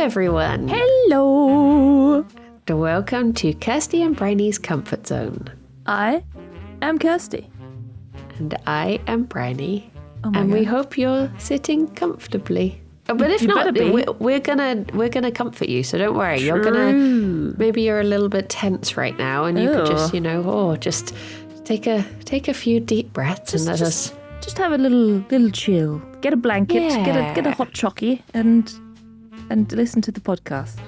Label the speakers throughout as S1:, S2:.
S1: everyone.
S2: Hello.
S1: Welcome to Kirsty and Bryony's Comfort Zone.
S2: I am Kirsty.
S1: And I am Bryony.
S2: Oh my
S1: and
S2: God.
S1: we hope you're sitting comfortably. But if
S2: You
S1: not,
S2: better be.
S1: we're gonna comfort you. So don't worry.
S2: True.
S1: Maybe you're a little bit tense right now, and you could just,
S2: Ew.
S1: just take a few deep breaths and let us.
S2: Just have a little chill. Get a blanket.
S1: Yeah.
S2: Get a hot chockey and listen to the podcast.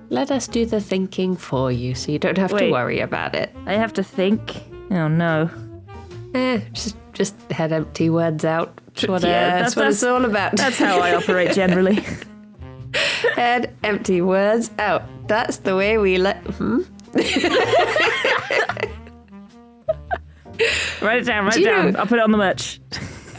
S1: Let us do the thinking for you, so you don't have to
S2: Wait.
S1: worry about it.
S2: I have to think. Oh no.
S1: Just head empty words out. That's what it's all about.
S2: That's how I operate generally.
S1: Head empty words out. That's the way we
S2: Write it down.
S1: Do you know-
S2: I'll put it on the merch.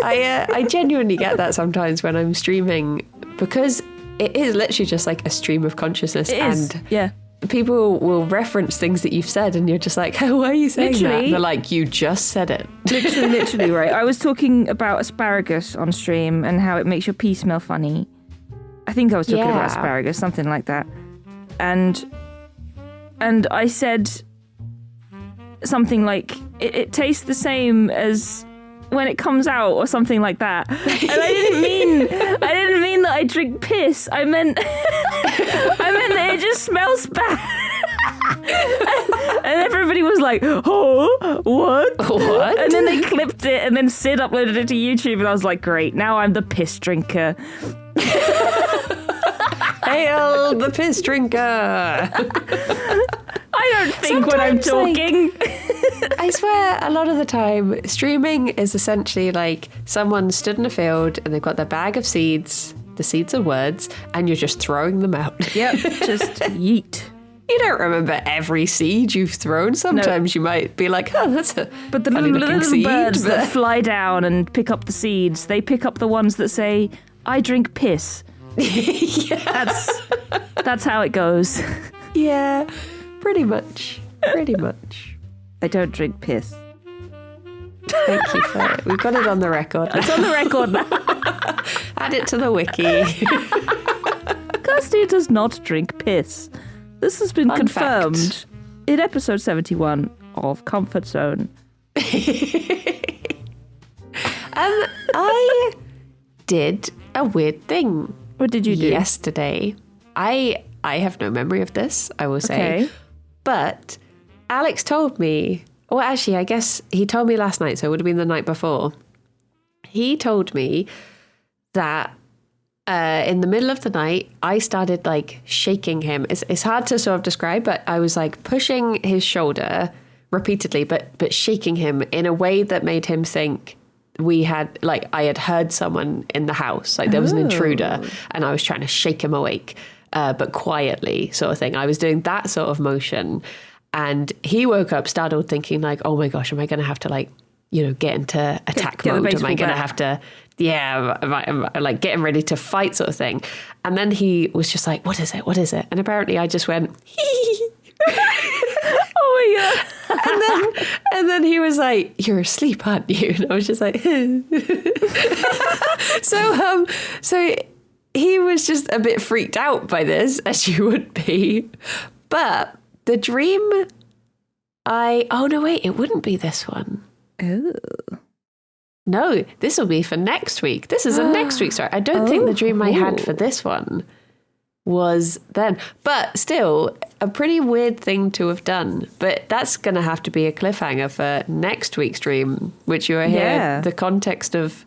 S1: I genuinely get that sometimes when I'm streaming, because it is literally just like a stream of consciousness.
S2: It is.
S1: And
S2: Yeah.
S1: people will reference things that you've said and you're just like, oh, why are you saying that?
S2: Literally.
S1: And they're like, you just said it.
S2: Literally, right. I was talking about asparagus on stream and how it makes your pee smell funny. I think I was talking about
S1: Yeah.
S2: asparagus, something like that. And I said something like, it tastes the same as when it comes out or something like that. And I didn't mean that I drink piss. I meant that it just smells bad. And everybody was like, oh, what?
S1: What?
S2: And then they clipped it, and then Sid uploaded it to YouTube, and I was like, great, now I'm the piss drinker.
S1: Hail the piss drinker.
S2: I don't think when I'm
S1: Sometimes,
S2: talking.
S1: I swear, a lot of the time, streaming is essentially like someone stood in a field and they've got their bag of seeds, the seeds of words, and you're just throwing them out.
S2: Yep, just yeet.
S1: You don't remember every seed you've thrown. Sometimes you might be like, oh, that's a
S2: But the
S1: funny
S2: little
S1: looking seed.
S2: birds that
S1: but-
S2: fly down and pick up the seeds, they pick up the ones that say, I drink piss. That's how it goes.
S1: Yeah, pretty much. Pretty much.
S2: I don't drink piss.
S1: Thank you for it. We've got it on the record.
S2: It's on the record now.
S1: Add it to the wiki.
S2: Kirsty does not drink piss. This has been
S1: Fun
S2: confirmed
S1: fact.
S2: in episode 71 of Comfort Zone.
S1: I did a weird thing
S2: What did you do?
S1: yesterday. I have no memory of this, I will say.
S2: Okay.
S1: But Alex told me, well, actually, I guess he told me last night, so it would have been the night before. He told me that in the middle of the night, I started like shaking him. It's hard to sort of describe, but I was like pushing his shoulder repeatedly, but shaking him in a way that made him think I had heard someone in the house, like there was an intruder, and I was trying to shake him awake, but quietly, sort of thing. I was doing that sort of motion, and he woke up startled, thinking like, "Oh my gosh, am I going to have to like, get into attack
S2: get the
S1: mode? Am
S2: baseball
S1: I going to
S2: bat.
S1: have to?" Yeah, am I like getting ready to fight, sort of thing. And then he was just like, "What is it? What is it?" And apparently, I just went,
S2: Oh my God.
S1: and then he was like, "You're asleep, aren't you?" And I was just like, so he was just a bit freaked out by this, as you would be. But the dream, oh no, wait, it wouldn't be this one.
S2: Oh.
S1: No, this will be for next week. This is a next week story. I don't think the dream I had for this one was then. But still, a pretty weird thing to have done. But that's going to have to be a cliffhanger for next week's dream, which you will hear
S2: Yeah.
S1: the context of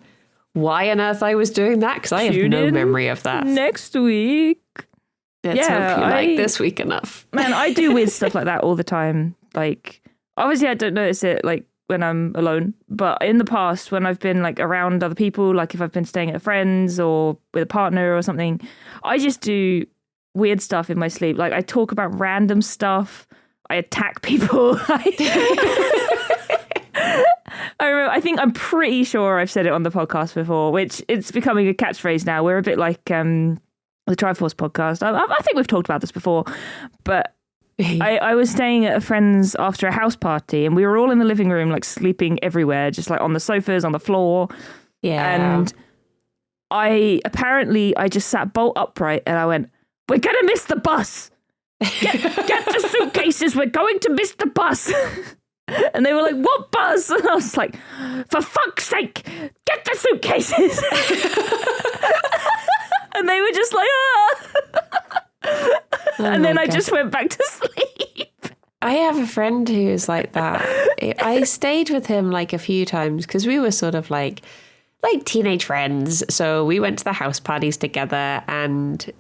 S1: why on earth I was doing that, because I have
S2: Tune
S1: no
S2: in
S1: memory of that.
S2: Next week.
S1: Let's
S2: Yeah,
S1: hope you like
S2: I-
S1: this week enough.
S2: Man, I do weird stuff like that all the time. Like, obviously I don't notice it like when I'm alone, but in the past when I've been like around other people, like if I've been staying at a friend's or with a partner or something, I just do weird stuff in my sleep. Like I talk about random stuff. I attack people. I'm pretty sure I've said it on the podcast before, which it's becoming a catchphrase now. We're a bit like the Triforce podcast. I think we've talked about this before, but I was staying at a friend's after a house party, and we were all in the living room, like sleeping everywhere, just like on the sofas, on the floor.
S1: Yeah.
S2: And I just sat bolt upright and I went, we're going to miss the bus. Get the suitcases. We're going to miss the bus. And they were like, what bus? And I was like, for fuck's sake, get the suitcases. And they were just like, and then I just went back to sleep.
S1: I have a friend who's like that. I stayed with him like a few times because we were sort of like teenage friends. So we went to the house parties together, and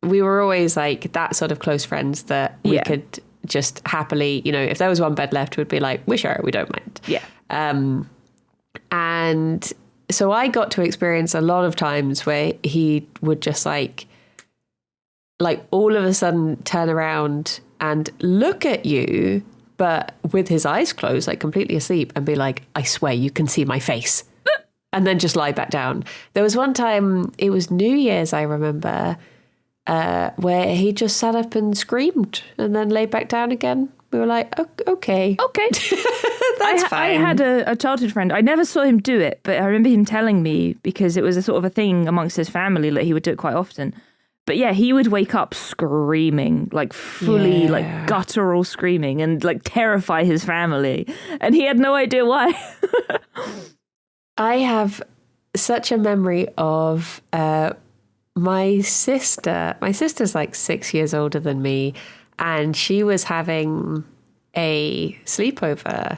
S1: we were always like that sort of close friends that we could just happily, if there was one bed left, we'd be like, we're sure, we don't mind.
S2: Yeah.
S1: And so I got to experience a lot of times where he would just like all of a sudden turn around and look at you, but with his eyes closed, like completely asleep, and be like, I swear you can see my face. And then just lie back down. There was one time, it was New Year's, I remember, where he just sat up and screamed and then lay back down again. We were like, okay.
S2: Okay.
S1: That's fine.
S2: I had a childhood friend. I never saw him do it, but I remember him telling me, because it was a sort of a thing amongst his family that he would do it quite often. But yeah, he would wake up screaming, like fully like guttural screaming, and like terrify his family. And he had no idea why.
S1: I have such a memory of my sister. My sister's like 6 years older than me, and she was having a sleepover.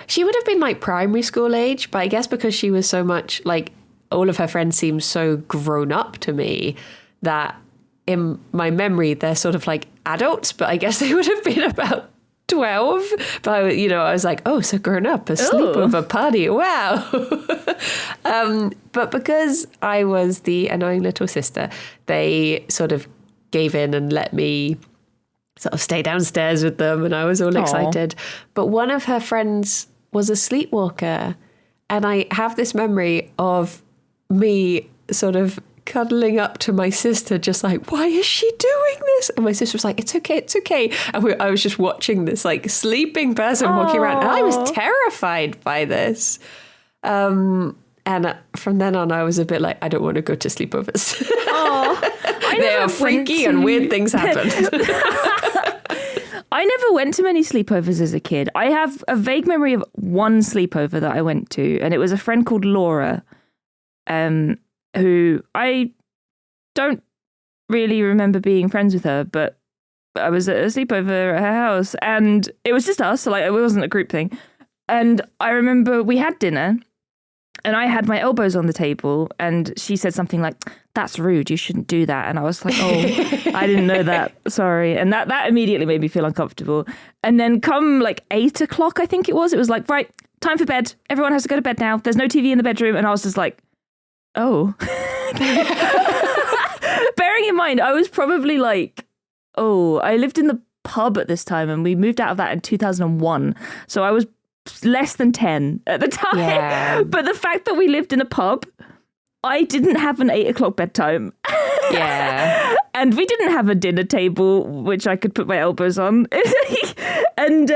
S1: She would have been like primary school age, but I guess because she was so much like, all of her friends seemed so grown up to me that in my memory they're sort of like adults, but I guess they would have been about 12. But I was like, oh, so grown up, a sleepover party, wow. But because I was the annoying little sister, they sort of gave in and let me sort of stay downstairs with them, and I was all excited. But one of her friends was a sleepwalker, and I have this memory of me sort of cuddling up to my sister, just like, why is she doing this? And my sister was like, it's okay. And I was just watching this like sleeping person walking around, and I was terrified by this. And from then on, I was a bit like, I don't want to go to sleepovers. They are freaky and weird things happen.
S2: I never went to many sleepovers as a kid. I have a vague memory of one sleepover that I went to, and it was a friend called Laura, who I don't really remember being friends with her, but I was at a sleepover at her house, and it was just us, so like it wasn't a group thing. And I remember we had dinner, and I had my elbows on the table, and she said something like, that's rude, you shouldn't do that. And I was like, oh, I didn't know that, sorry. And that immediately made me feel uncomfortable. And then come like 8 o'clock, I think it was like, right, time for bed. Everyone has to go to bed now. There's no TV in the bedroom. And I was just like, oh. Bearing in mind, I was probably like, I lived in the pub at this time, and we moved out of that in 2001. So I was less than 10 at the time. Yeah. But the fact that we lived in a pub, I didn't have an 8 o'clock bedtime.
S1: Yeah.
S2: And we didn't have a dinner table which I could put my elbows on. And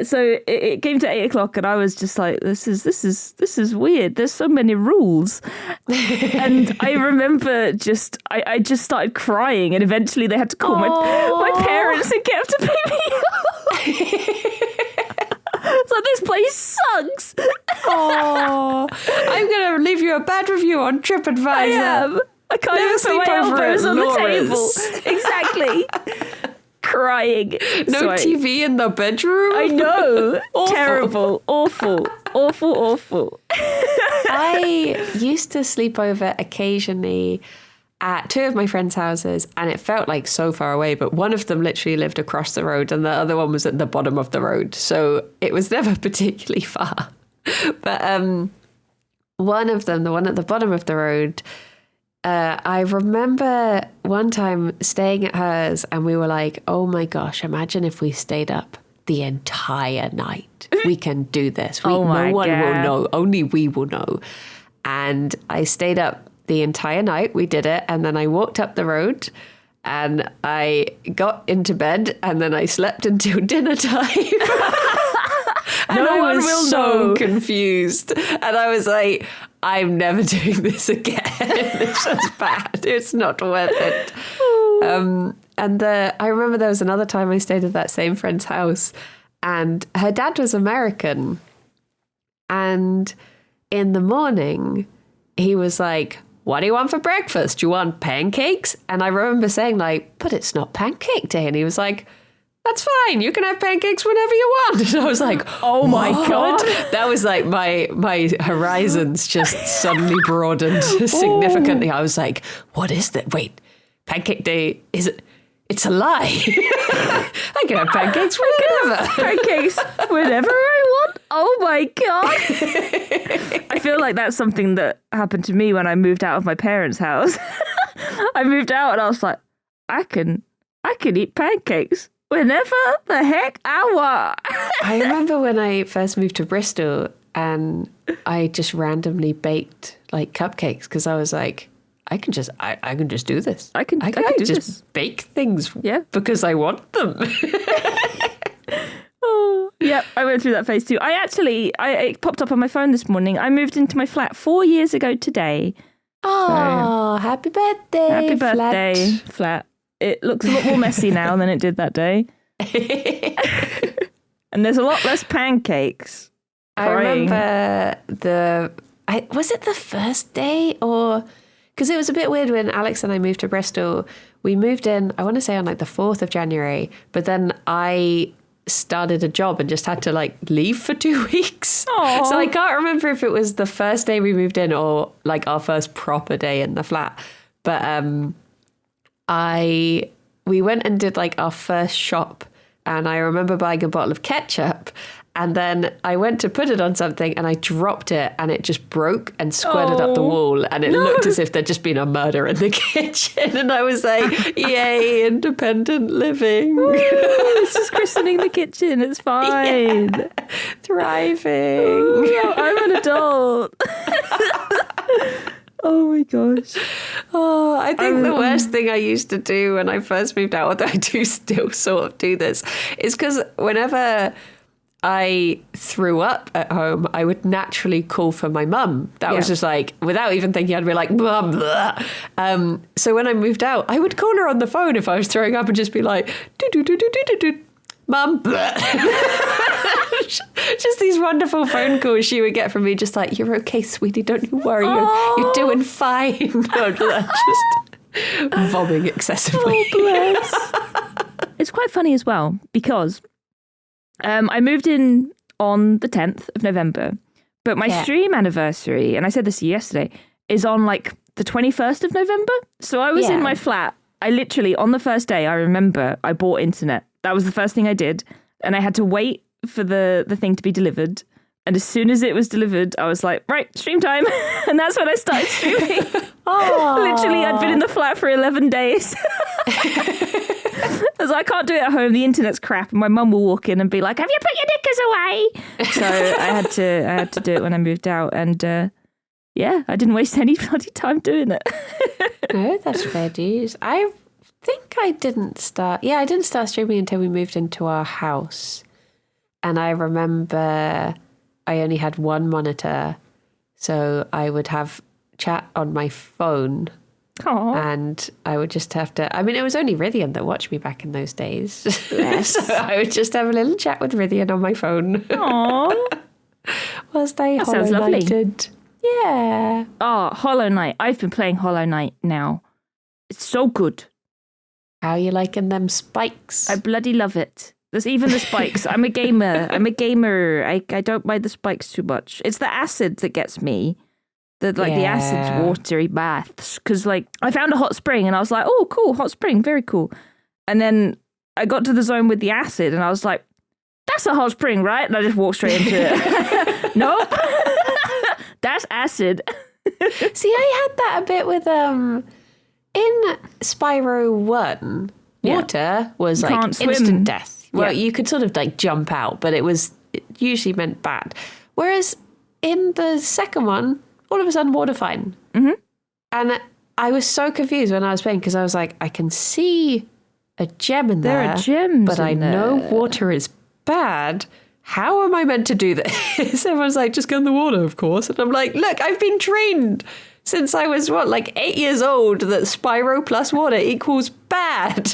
S2: so it came to 8 o'clock, and I was just like, this is weird. There's so many rules. And I remember I just started crying, and eventually they had to call my parents and get up to pick me up. So this place sucks.
S1: Oh, I'm going to leave you a bad review on TripAdvisor.
S2: I am. I can't even put my elbows on the table. Exactly. Crying.
S1: No TV in the bedroom?
S2: I know. Terrible. Awful.
S1: I used to sleep over occasionally at two of my friends' houses, and it felt like so far away, but one of them literally lived across the road and the other one was at the bottom of the road, so it was never particularly far. But one of them, the one at the bottom of the road, I remember one time staying at hers, and we were like, oh my gosh, imagine if we stayed up the entire night. We can do this. No one will know. Only we will know. And I stayed up the entire night. We did it. And then I walked up the road, and I got into bed, and then I slept until dinner time. And I was so confused. And I was like, I'm never doing this again. It's just bad. It's not worth it. I remember there was another time I stayed at that same friend's house, and her dad was American. And in the morning, he was like, what do you want for breakfast? Do you want pancakes? And I remember saying like, but it's not pancake day. And he was like, that's fine. You can have pancakes whenever you want. And I was like, oh my God. That was like my horizons just suddenly broadened significantly. I was like, what is that? Wait, pancake day, is it? It's a lie. I can have pancakes whenever.
S2: Pancakes whenever I want. Oh my God. I feel like that's something that happened to me when I moved out of my parents' house. I moved out and I was like, I can eat pancakes whenever the heck I want.
S1: I remember when I first moved to Bristol and I just randomly baked like cupcakes because I was like, I can just do this. I can just bake things because I want them.
S2: Yeah, I went through that phase too. It popped up on my phone this morning. I moved into my flat 4 years ago today.
S1: Oh, happy birthday.
S2: Happy birthday, flat. It looks a lot more messy now than it did that day. And there's a lot less pancakes.
S1: I remember was it the first day or... Because it was a bit weird when Alex and I moved to Bristol. We moved in, I want to say on like the 4th of January, but then I started a job and just had to like leave for 2 weeks.
S2: Aww.
S1: So I can't remember if it was the first day we moved in or like our first proper day in the flat. But we went and did like our first shop, and I remember buying a bottle of ketchup. And then I went to put it on something and I dropped it and it just broke and squirted up the wall. And it looked as if there'd just been a murder in the kitchen. And I was like, yay, independent living.
S2: It's just christening the kitchen. It's fine.
S1: Yeah. Thriving.
S2: Ooh, I'm an adult. Oh my gosh.
S1: Oh, I think the worst thing I used to do when I first moved out, although I do still sort of do this, is because whenever I threw up at home, I would naturally call for my mum. That was just like, without even thinking, I'd be like, Mum. So when I moved out, I would call her on the phone if I was throwing up and just be like, Mum. Just these wonderful phone calls she would get from me, just like, you're okay, sweetie, don't you worry, you're doing fine. Just vomiting excessively.
S2: Oh, bless. It's quite funny as well, because I moved in on the 10th of November, but my stream anniversary, and I said this to you yesterday, is on like the 21st of November. So I was in my flat. I literally, on the first day, I remember I bought internet. That was the first thing I did. And I had to wait for the thing to be delivered. And as soon as it was delivered, I was like, right, stream time. And that's when I started streaming. Literally, I'd been in the flat for 11 days. Because I can't do it at home. The internet's crap. And my mum will walk in and be like, have you put your knickers away? So I had to do it when I moved out. And I didn't waste any bloody time doing it.
S1: No, that's fair dues. I think I didn't start streaming until we moved into our house. And I remember I only had one monitor, so I would have chat on my phone.
S2: Aww.
S1: And I would just have to, I mean, it was only Rythian that watched me back in those days. Yes. So I would just have a little chat with Rythian on my phone.
S2: Aww.
S1: Whilst I
S2: sounds lovely.
S1: Hollow-Knighted. Yeah.
S2: Oh, Hollow Knight. I've been playing Hollow Knight now. It's so good.
S1: How are you liking them spikes?
S2: I bloody love it. There's even the spikes. I'm a gamer. I don't mind the spikes too much. It's the acid that gets me. The acid watery baths. Because I found a hot spring and I was like, oh, cool, hot spring, very cool. And then I got to the zone with the acid and I was like, that's a hot spring, right? And I just walked straight into it. Nope. That's acid.
S1: See, I had that a bit with in Spyro 1, water was instant death. Well, you could sort of jump out, but it usually meant bad. Whereas in the second one, all of a sudden water fine. Mm-hmm. And I was so confused when I was playing because I was like, I can see a gem in there.
S2: There are gems
S1: but I know water is bad. how am I meant to do this? Everyone's like, just go in the water, of course. And I'm like, look, I've been trained since I was, 8 years old, that Spyro plus water equals bad.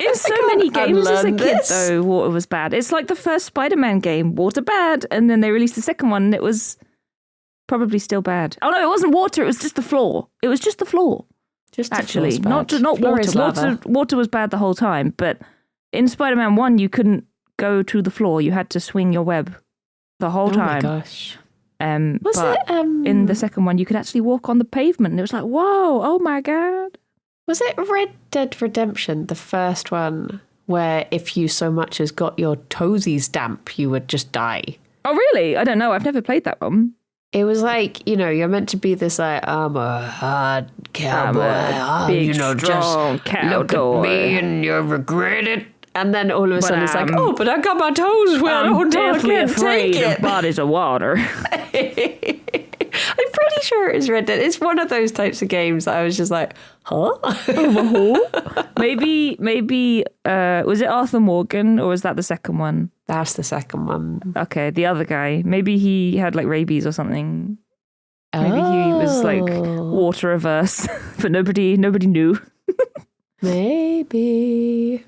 S2: In so many games as a kid, though, water was bad. It's like the first Spider-Man game, water bad, and then they released the second one, and it was probably still bad. Oh no, it wasn't water, it was just the floor. It was just the floor.
S1: Just
S2: actually, not water. Water was bad the whole time, but in Spider-Man 1, you couldn't go to the floor. You had to swing your web the whole time.
S1: Oh my gosh.
S2: In the second one, you could actually walk on the pavement, and it was like, whoa, oh my God.
S1: Was it Red Dead Redemption, the first one, where if you so much as got your toesies damp, you would just die?
S2: Oh, really? I don't know. I've never played that one.
S1: It was like, you're meant to be this, I'm a hard cowboy.
S2: Big,
S1: just
S2: cowboy.
S1: look at me and you'll regret it. And then all of a sudden it's like, but I got my toes wet.
S2: I'm definitely afraid of bodies of water.
S1: I'm pretty sure it's Red Dead. It's one of those types of games that I was just like, huh?
S2: Maybe, was it Arthur Morgan, or was that the second one?
S1: That's the second one.
S2: Okay, the other guy. Maybe he had like rabies or something. Maybe he was like water averse, but nobody knew.
S1: Maybe.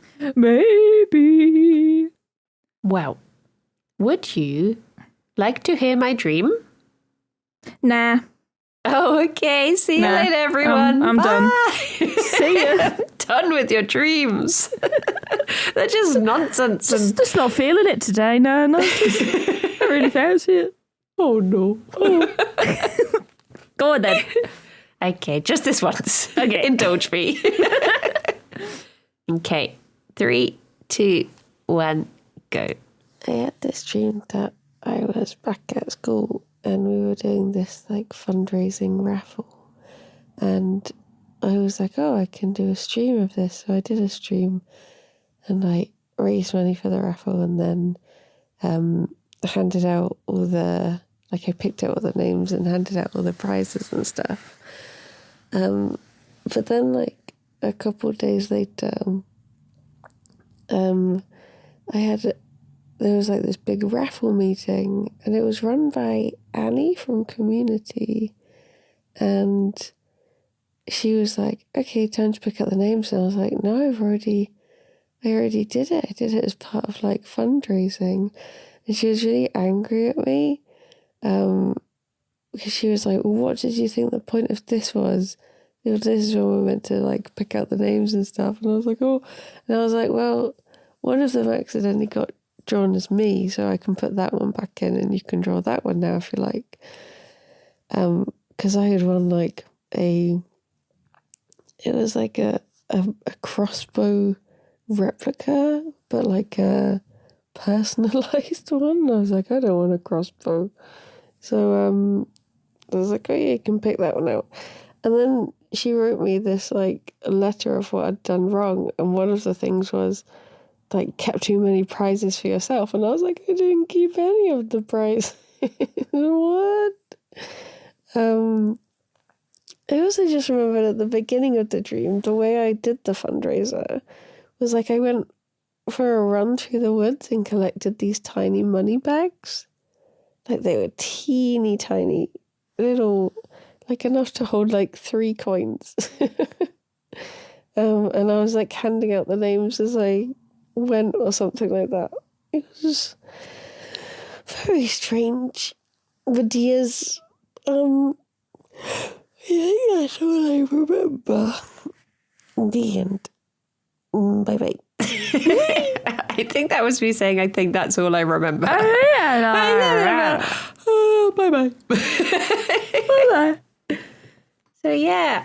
S1: Well, would you like to hear my dream?
S2: Nah.
S1: Oh, okay. See you later, everyone.
S2: I'm done. See ya.
S1: Done with your dreams. They're just nonsense.
S2: Just not feeling it today. No, just not really fancy it.
S1: Oh, no.
S2: Oh. Go on then.
S1: Okay, just this once.
S2: Okay.
S1: Indulge me. Okay. 3, 2, 1, go. I had this dream that I was back at school and we were doing this like fundraising raffle. And I was like, oh, I can do a stream of this. So I did a stream and I raised money for the raffle and then handed out all the, I picked out all the names and handed out all the prizes and stuff. But then a couple of days later, there was this big raffle meeting and it was run by Annie from Community, and she was like, okay, time to pick up the names. And I was like, no, I already did it. I did it as part of fundraising. And she was really angry at me because she was like, well, what did you think the point of this was? This is when we're meant to pick out the names and stuff. And I was like, oh, and I was like, well, one of them accidentally got drawn as me, so I can put that one back in and you can draw that one now if you like. Because I had won it was a crossbow replica, but a personalized one. I was like, I don't want a crossbow. So I was like, oh yeah, you can pick that one out. And then she wrote me this letter of what I'd done wrong, and one of the things was kept too many prizes for yourself. And I was like, I didn't keep any of the prize. What? I also just remembered at the beginning of the dream, the way I did the fundraiser was I went for a run through the woods and collected these tiny money bags. They were teeny tiny, little, enough to hold 3 coins. And I was handing out the names as I went or something like that. It was very strange. But yes, I think that's all I remember. The end. Bye-bye. I think that was me saying, I think that's all I remember.
S2: Oh, yeah.
S1: Bye-bye.
S2: Bye-bye.
S1: So yeah,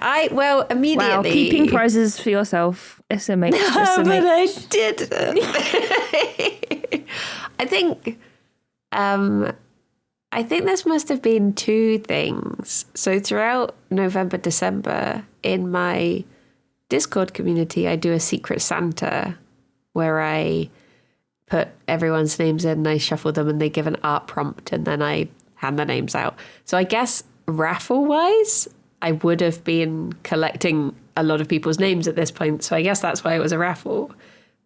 S1: immediately.
S2: Wow, keeping prizes for yourself, SMH.
S1: No, but I did. I think this must have been 2 things. So throughout November, December, in my Discord community, I do a Secret Santa where I put everyone's names in and I shuffle them and they give an art prompt and then I hand the names out. So I guess raffle-wise, I would have been collecting a lot of people's names at this point. So I guess that's why it was a raffle.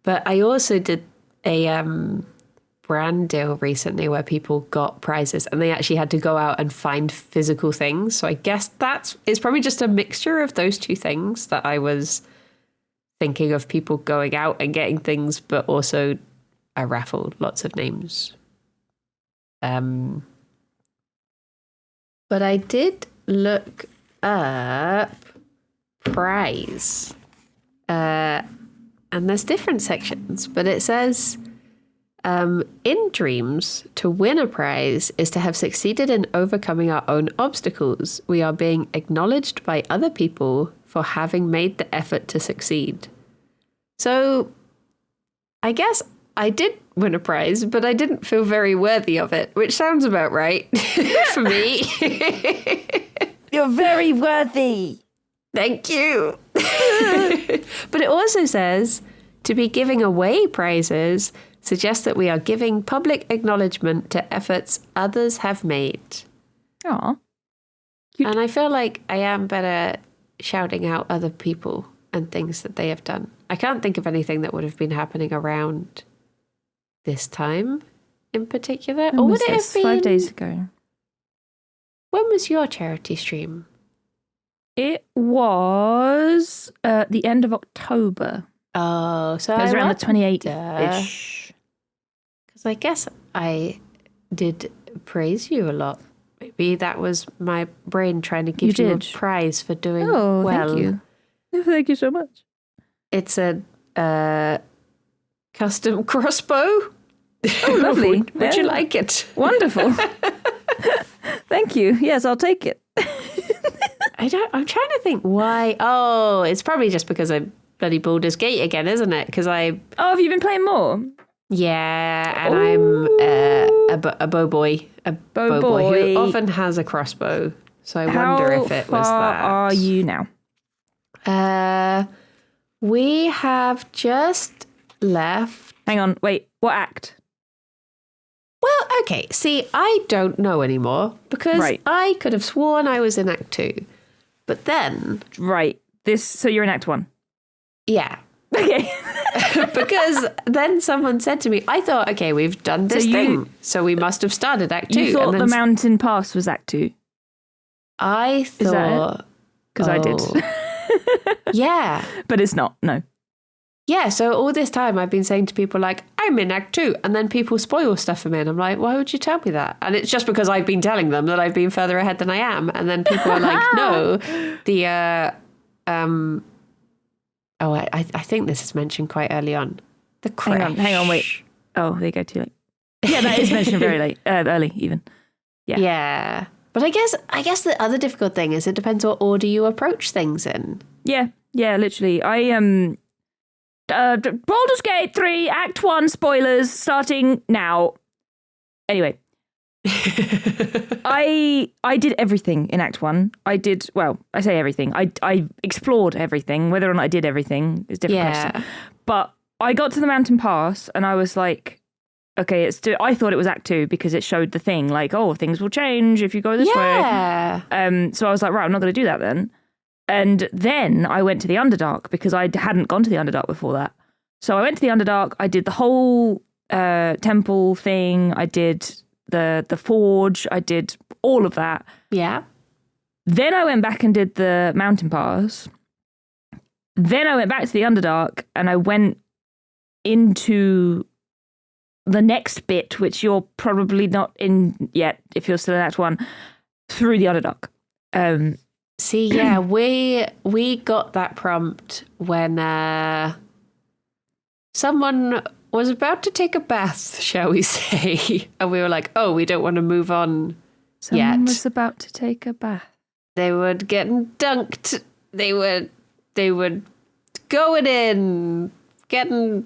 S1: But I also did a brand deal recently where people got prizes and they actually had to go out and find physical things. So I guess it's probably just a mixture of those two things that I was thinking of, people going out and getting things, but also a raffle, lots of names. But I did look up prize. And there's different sections, but it says, in dreams, to win a prize is to have succeeded in overcoming our own obstacles. We are being acknowledged by other people for having made the effort to succeed. So I guess I did win a prize, but I didn't feel very worthy of it, which sounds about right for me.
S2: You're very worthy.
S1: Thank you. But it also says to be giving away prizes suggests that we are giving public acknowledgement to efforts others have made.
S2: Aw.
S1: And I feel like I am better shouting out other people and things that they have done. I can't think of anything that would have been happening around this time in particular. Or would it have been
S2: 5 days ago?
S1: When was your charity stream?
S2: It was the end of October.
S1: Oh, so
S2: it was
S1: I
S2: around the 28th
S1: wonder,
S2: ish.
S1: Because I guess I did praise you a lot. Maybe that was my brain trying to give you a prize for doing well.
S2: Thank you. Thank you so much.
S1: It's a custom crossbow.
S2: Oh, lovely.
S1: Would you like it?
S2: Wonderful. Thank you. Yes, I'll take it.
S1: I'm trying to think why. Oh, it's probably just because I bloody Baldur's Gate again, isn't it? Because
S2: Oh, have you been playing more?
S1: Yeah, and I'm a bow boy. A bow boy who often has a crossbow. So I wonder if it was that.
S2: How far are you now?
S1: We have just left.
S2: Hang on, wait, what act?
S1: Well, okay, see, I don't know anymore because I could have sworn I was in Act 2. But then...
S2: Right, so you're in Act 1?
S1: Yeah.
S2: Okay.
S1: Because then someone said to me, I thought, okay, we've done this thing, so we must have started Act 2.
S2: You thought the mountain pass was Act 2?
S1: I thought...
S2: Because I did.
S1: Yeah.
S2: But it's not, no.
S1: Yeah, so all this time I've been saying to people like, I'm in Act 2, and then people spoil stuff for me, and I'm like, why would you tell me that? And it's just because I've been telling them that I've been further ahead than I am, and then people are like, no, I think this is mentioned quite early on. The crash.
S2: Hang on, wait. Oh, they go too late. Yeah, that is mentioned very late, early even. Yeah.
S1: Yeah. But I guess the other difficult thing is it depends what order you approach things in.
S2: Yeah, literally. Baldur's Gate 3, Act 1, spoilers, starting now. Anyway. I did everything in Act 1. I say everything. I explored everything. Whether or not I did everything is a different question. But I got to the mountain pass and I was like, okay, I thought it was Act 2 because it showed the thing like, oh, things will change if you go this way. So I was like, right, I'm not going to do that then. And then I went to the Underdark because I hadn't gone to the Underdark before that. So I went to the Underdark. I did the whole temple thing. I did the forge. I did all of that.
S1: Yeah.
S2: Then I went back and did the mountain pass. Then I went back to the Underdark and I went into the next bit, which you're probably not in yet if you're still in Act 1, through the Underdark.
S1: See, yeah, we got that prompt when someone was about to take a bath, shall we say, and we were like, oh, we don't want to move on yet.
S2: Someone was about to take a bath.
S1: They were getting dunked. They were going in, getting...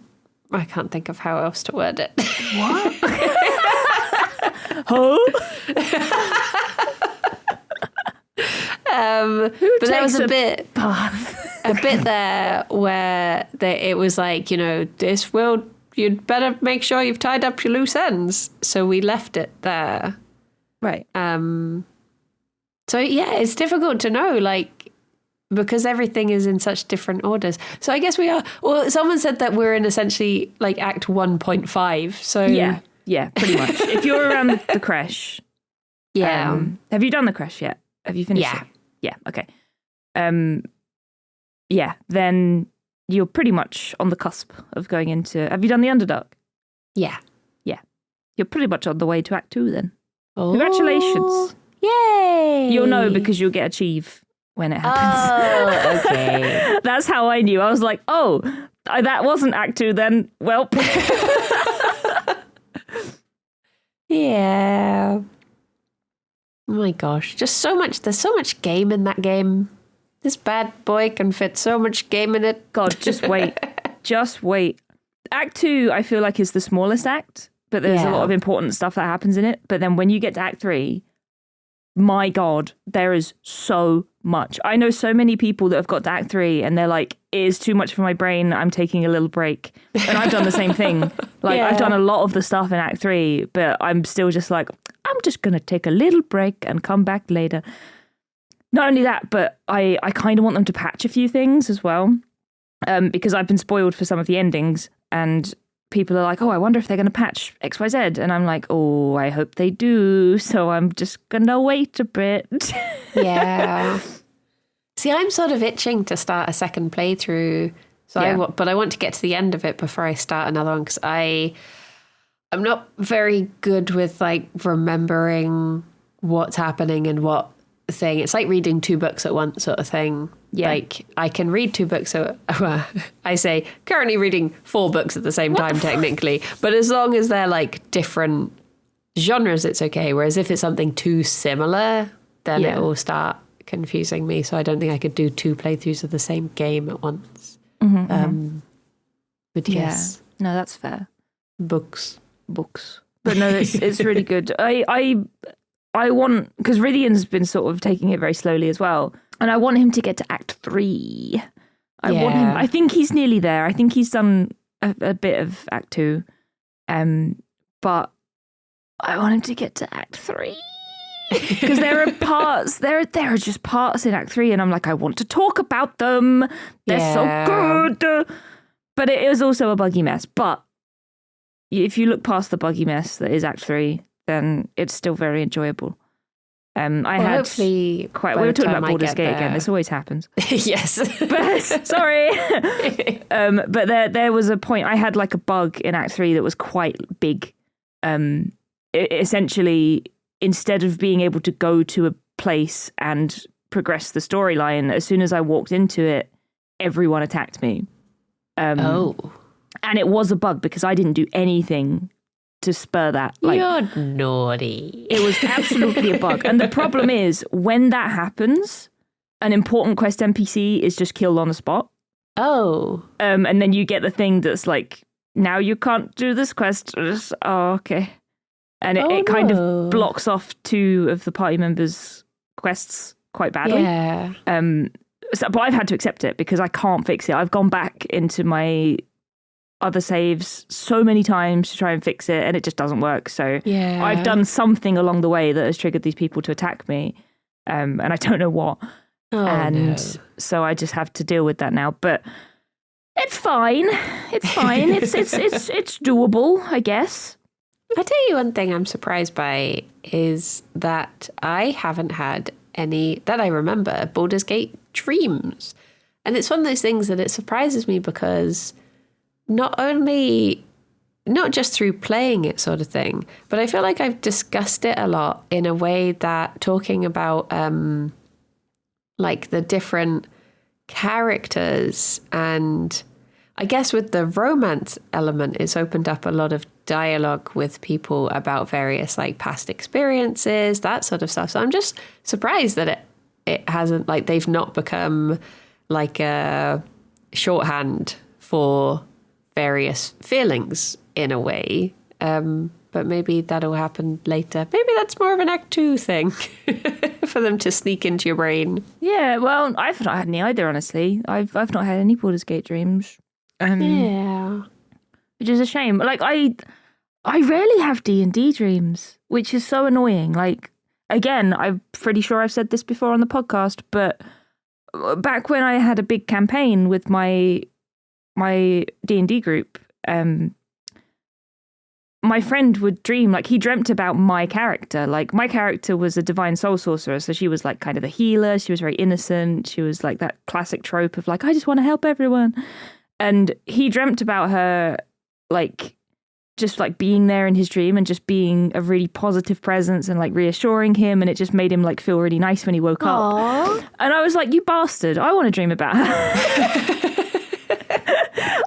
S1: I can't think of how else to word it.
S2: What? Huh?
S1: But there was a bit there where it was like, you'd better make sure you've tied up your loose ends. So we left it there.
S2: Right.
S1: So yeah, it's difficult to know, like, because everything is in such different orders. So I guess we are, well, someone said that we're in essentially like Act 1.5. So
S2: yeah. Yeah, pretty much. If you're around the creche.
S1: Yeah.
S2: Have you done the creche yet? Have you finished
S1: Yeah.
S2: it? Yeah, okay. Yeah, then you're pretty much on the cusp of going into... Have you done the Underdark?
S1: Yeah.
S2: Yeah. You're pretty much on the way to Act 2 then.
S1: Oh.
S2: Congratulations.
S1: Yay.
S2: You'll know because you'll get achieve when it happens.
S1: Oh, okay.
S2: That's how I knew. I was like, oh, that wasn't Act 2 then. Well.
S1: Yeah. Oh my gosh. Just so much. There's so much game in that game. This bad boy can fit so much game in it.
S2: God, just wait. Just wait. Act 2, I feel like, is the smallest act, but there's a lot of important stuff that happens in it. But then when you get to Act 3, my God, there is so much. I know so many people that have got to Act 3 and they're like, it is too much for my brain. I'm taking a little break. And I've done the same thing. Like, I've done a lot of the stuff in Act 3, but I'm still just like, I'm just going to take a little break and come back later. Not only that, but I kind of want them to patch a few things as well, because I've been spoiled for some of the endings and people are like, oh, I wonder if they're going to patch XYZ. And I'm like, oh, I hope they do. So I'm just going to wait a bit.
S1: Yeah. See, I'm sort of itching to start a second playthrough. So but I want to get to the end of it before I start another one because I'm not very good with like remembering what's happening and what thing. It's like reading 2 books at once sort of thing. Yeah. Like I can read 2 books I say currently reading 4 books at the same time technically, but as long as they're like different genres it's okay, whereas if it's something too similar then it will start confusing me, so I don't think I could do 2 playthroughs of the same game at once. But yes.
S2: No, that's fair.
S1: Books.
S2: But no, it's really good. I want, because Rydian's been sort of taking it very slowly as well, and I want him to get to Act 3. I want him. I think he's nearly there. I think he's done a bit of Act 2, but I want him to get to Act 3 because there are parts. There are just parts in Act 3, and I'm like, I want to talk about them. They're so good, but it is also a buggy mess. But if you look past the buggy mess that is Act 3. Then it's still very enjoyable.
S1: Hopefully
S2: we were talking about Baldur's Gate again. This always happens.
S1: Yes.
S2: But, sorry. But there was a point, I had like a bug in Act 3 that was quite big. Essentially, instead of being able to go to a place and progress the storyline, as soon as I walked into it, everyone attacked me. And it was a bug because I didn't do anything to spur that. Like,
S1: you're naughty.
S2: It was absolutely a bug. And the problem is, when that happens, an important quest NPC is just killed on the spot.
S1: Oh.
S2: And then you get the thing that's like, now you can't do this quest. Okay. And it kind of blocks off 2 of the party members' quests quite badly.
S1: Yeah.
S2: But I've had to accept it because I can't fix it. I've gone back into my other saves so many times to try and fix it, and it just doesn't work. So I've done something along the way that has triggered these people to attack me, and I don't know what. So I just have to deal with that now. But it's fine. It's fine. it's doable, I guess.
S1: I tell you one thing I'm surprised by is that I haven't had any that I remember Baldur's Gate dreams, and it's one of those things that it surprises me because. Not just through playing it sort of thing, but I feel like I've discussed it a lot in a way that talking about like the different characters, and I guess with the romance element, it's opened up a lot of dialogue with people about various like past experiences, that sort of stuff. So I'm just surprised that it hasn't, like, they've not become like a shorthand for various feelings in a way. But maybe that'll happen later. Maybe that's more of an Act 2 thing for them to sneak into your brain.
S2: Yeah, well, I've not had any either, honestly. I've not had any Baldur's Gate dreams. Which is a shame. Like, I rarely have D&D dreams, which is so annoying. Like, again, I'm pretty sure I've said this before on the podcast, but back when I had a big campaign with my D&D group, my friend would dream, like he dreamt about my character. Like my character was a divine soul sorcerer. So she was like kind of the healer. She was very innocent. She was like that classic trope of like, I just want to help everyone. And he dreamt about her like just like being there in his dream and just being a really positive presence and like reassuring him. And it just made him like feel really nice when he woke up. And I was like, you bastard, I want to dream about her.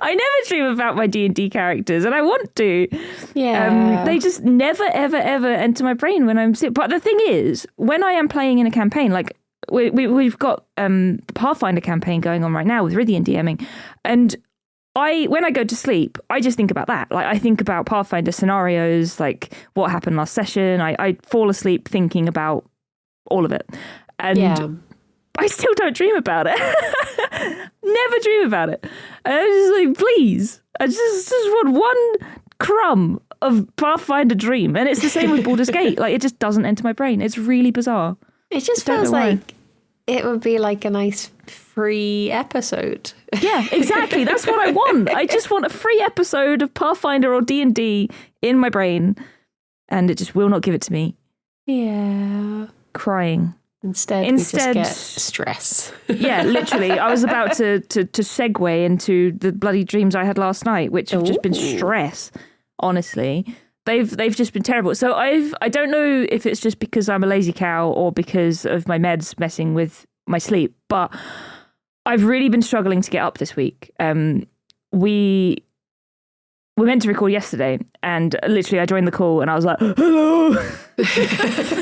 S2: I never dream about my D&D characters, and I want to.
S1: Yeah.
S2: They just never, ever, ever enter my brain when I'm sick. But the thing is, when I am playing in a campaign, like we've got Pathfinder campaign going on right now with Rythian DMing, and when I go to sleep, I just think about that. Like I think about Pathfinder scenarios, like what happened last session. I fall asleep thinking about all of it, and I still don't dream about it. Never dream about it. And I'm just like, please, I just want one crumb of Pathfinder dream. And it's the same with Baldur's Gate. Like, it just doesn't enter my brain. It's really bizarre.
S1: It just feels like it would be like a nice free episode.
S2: Yeah, exactly. That's what I want. I just want a free episode of Pathfinder or D&D in my brain. And it just will not give it to me.
S1: Yeah.
S2: Crying.
S1: Instead, we just get stress.
S2: Yeah, literally. I was about to segue into the bloody dreams I had last night, which have just been stress, honestly. They've just been terrible. So I don't know if it's just because I'm a lazy cow or because of my meds messing with my sleep, but I've really been struggling to get up this week. We were meant to record yesterday, and literally I joined the call and I was like, hello.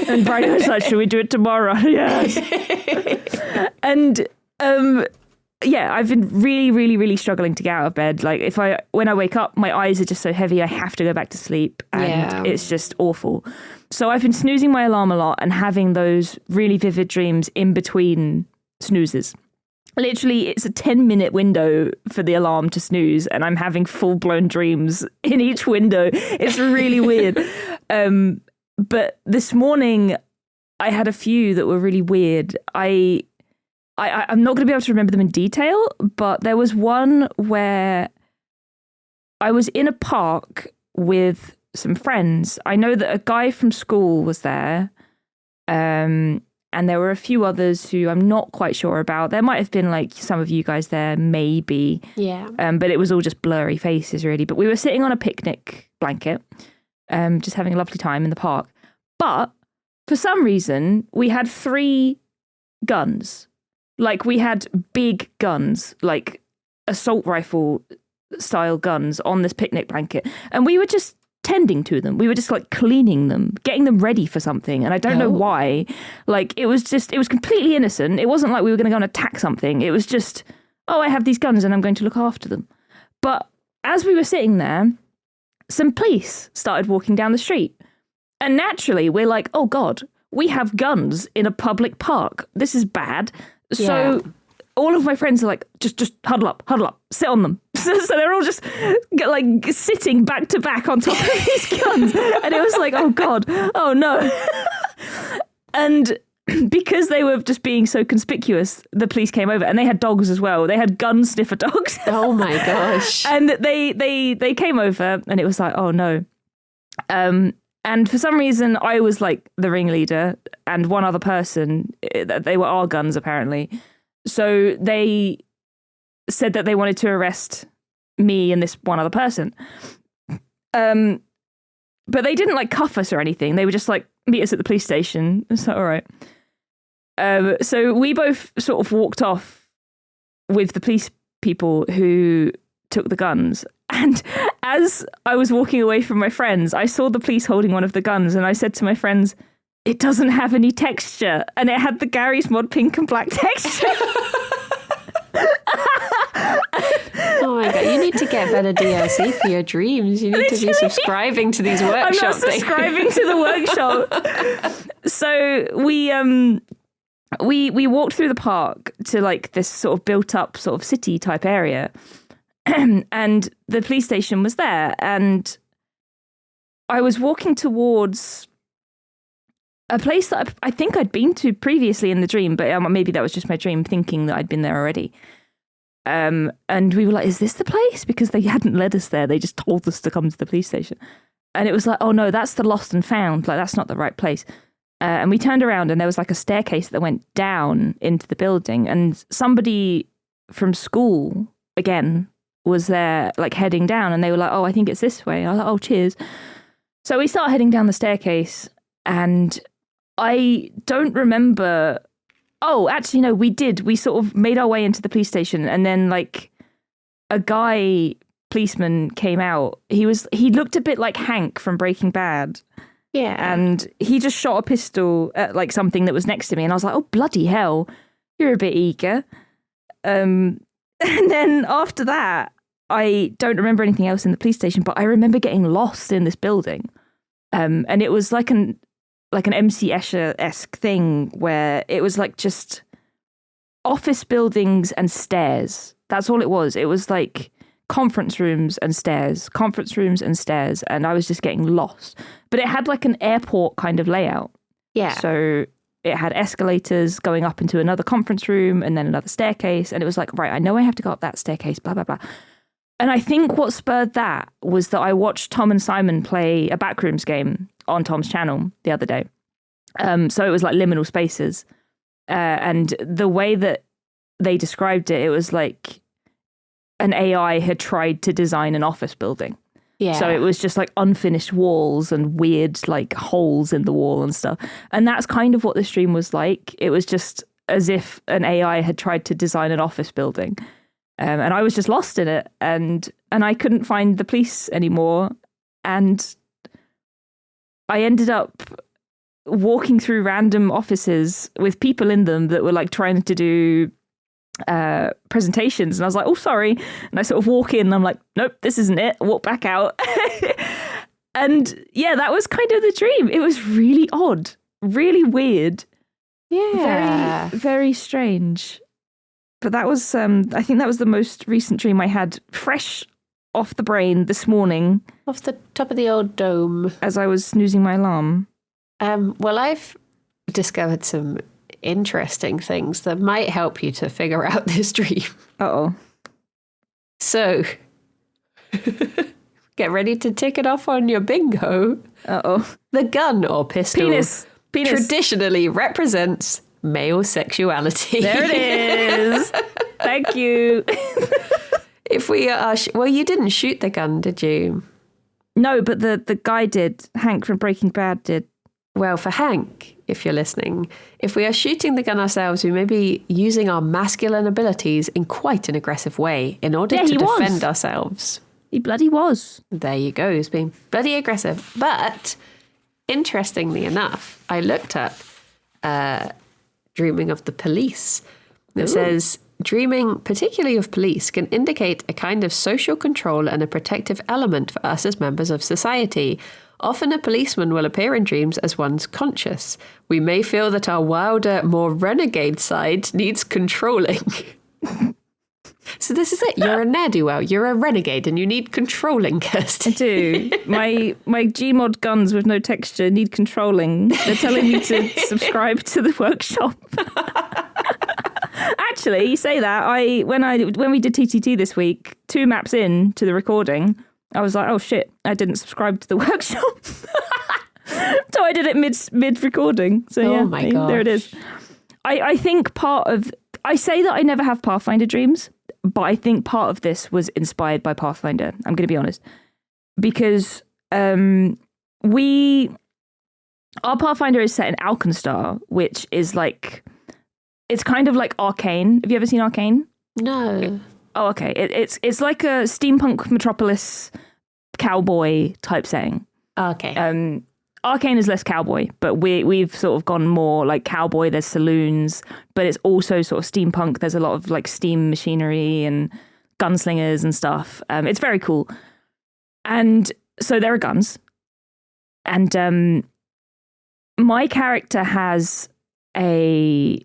S2: And Brian was like, should we do it tomorrow? Yes. And yeah, I've been really, really, really struggling to get out of bed. Like when I wake up, my eyes are just so heavy, I have to go back to sleep, and it's just awful. So I've been snoozing my alarm a lot and having those really vivid dreams in between snoozes. Literally, it's a 10-minute window for the alarm to snooze, and I'm having full-blown dreams in each window. It's really weird. But this morning, I had a few that were really weird. I'm not going to be able to remember them in detail, but there was one where I was in a park with some friends. I know that a guy from school was there, and there were a few others who I'm not quite sure about. There might have been like some of you guys there, maybe.
S1: Yeah.
S2: But it was all just blurry faces, really. But we were sitting on a picnic blanket, just having a lovely time in the park. But for some reason, we had 3 guns. Like, we had big guns, like assault rifle style guns on this picnic blanket. And we were just tending to them. We were just like cleaning them, getting them ready for something. And I don't know why. Like, it was completely innocent. It wasn't like we were going to go and attack something. It was just, oh, I have these guns and I'm going to look after them. But as we were sitting there, some police started walking down the street. And naturally, we're like, oh God, we have guns in a public park. This is bad. So all of my friends are like, just huddle up, sit on them. So they're all just like sitting back to back on top of these guns. And it was like, oh God, oh no. And because they were just being so conspicuous, the police came over, and they had dogs as well. They had gun sniffer dogs.
S1: Oh my gosh.
S2: And they came over, and it was like, oh no. And for some reason, I was like the ringleader, and one other person. They were our guns, apparently. So they said that they wanted to arrest me and this one other person. But they didn't like cuff us or anything. They were just like, meet us at the police station. It's like, all right. So we both sort of walked off with the police people who took the guns. And as I was walking away from my friends, I saw the police holding one of the guns, and I said to my friends, it doesn't have any texture. And it had the Gary's Mod pink and black texture.
S1: Oh my God, you need to get better DLC for your dreams. You need to be subscribing to these workshops.
S2: I'm not subscribing to the workshop. So we walked through the park to like this sort of built up sort of city type area. And the police station was there, and I was walking towards a place that I think I'd been to previously in the dream, but maybe that was just my dream thinking that I'd been there already. And we were like, is this the place? Because they hadn't led us there. They just told us to come to the police station. And it was like, oh no, that's the lost and found. Like, that's not the right place. And we turned around and there was like a staircase that went down into the building. And somebody from school, again, was there like heading down. And they were like, oh, I think it's this way. I was like, oh, cheers. So we start heading down the staircase and I don't remember. Oh, actually, no, we did. We sort of made our way into the police station and then like a policeman came out. He looked a bit like Hank from Breaking Bad.
S1: Yeah.
S2: And he just shot a pistol at like something that was next to me. And I was like, oh, bloody hell, you're a bit eager. And then after that, I don't remember anything else in the police station, but I remember getting lost in this building. And it was like an MC Escher-esque thing where it was like just office buildings and stairs. That's all it was. It was like conference rooms and stairs, and I was just getting lost. But it had like an airport kind of layout.
S1: Yeah.
S2: So it had escalators going up into another conference room and then another staircase. And it was like, right, I know I have to go up that staircase, blah, blah, blah. And I think what spurred that was that I watched Tom and Simon play a Backrooms game on Tom's channel the other day. So it was like liminal spaces. And the way that they described it, it was like an AI had tried to design an office building.
S1: Yeah.
S2: So it was just like unfinished walls and weird like holes in the wall and stuff. And that's kind of what the stream was like. It was just as if an AI had tried to design an office building. And I was just lost in it. And I couldn't find the police anymore. And I ended up walking through random offices with people in them that were like trying to do presentations, and I was like, oh, sorry. And I sort of walk in and I'm like, nope, this isn't it. Walk back out. And yeah, that was kind of the dream. It was really odd, really weird.
S1: Yeah.
S2: Very, very strange. But that was, I think that was the most recent dream I had, fresh off the brain this morning.
S1: Off the top of the old dome.
S2: As I was snoozing my alarm.
S1: Well, I've discovered some interesting things that might help you to figure out this dream.
S2: Uh-oh.
S1: So, get ready to tick it off on your bingo.
S2: Uh-oh.
S1: The gun or pistol
S2: Penis.
S1: traditionally represents male sexuality.
S2: There it is. Thank you.
S1: If we are... well, you didn't shoot the gun, did you?
S2: No, but the guy did. Hank from Breaking Bad did.
S1: Well, for Hank, if you're listening, if we are shooting the gun ourselves, we may be using our masculine abilities in quite an aggressive way in order to defend ourselves.
S2: He bloody was.
S1: There you go. He's being bloody aggressive. But interestingly enough, I looked up dreaming of the police. It says, dreaming, particularly of police, can indicate a kind of social control and a protective element for us as members of society. Often a policeman will appear in dreams as one's conscious. We may feel that our wilder, more renegade side needs controlling. So this is it. You're a ne'er-do-well. You're a renegade and you need controlling, Kirsty.
S2: I do. My Gmod guns with no texture need controlling. They're telling me to subscribe to the workshop. Actually, you say that. When we did TTT this week, 2 maps in to the recording, I was like, oh shit, I didn't subscribe to the workshop. So I did it mid recording. So yeah,
S1: my gosh.
S2: There it is. I think I say that I never have Pathfinder dreams, but I think part of this was inspired by Pathfinder. I'm going to be honest. Because our Pathfinder is set in Alkenstar, which is like, it's kind of like Arcane. Have you ever seen Arcane?
S1: No.
S2: Oh, okay. It's like a steampunk metropolis cowboy type setting.
S1: Okay.
S2: Arcane is less cowboy, but we've sort of gone more like cowboy. There's saloons, but it's also sort of steampunk. There's a lot of like steam machinery and gunslingers and stuff. It's very cool. And so there are guns. And my character has a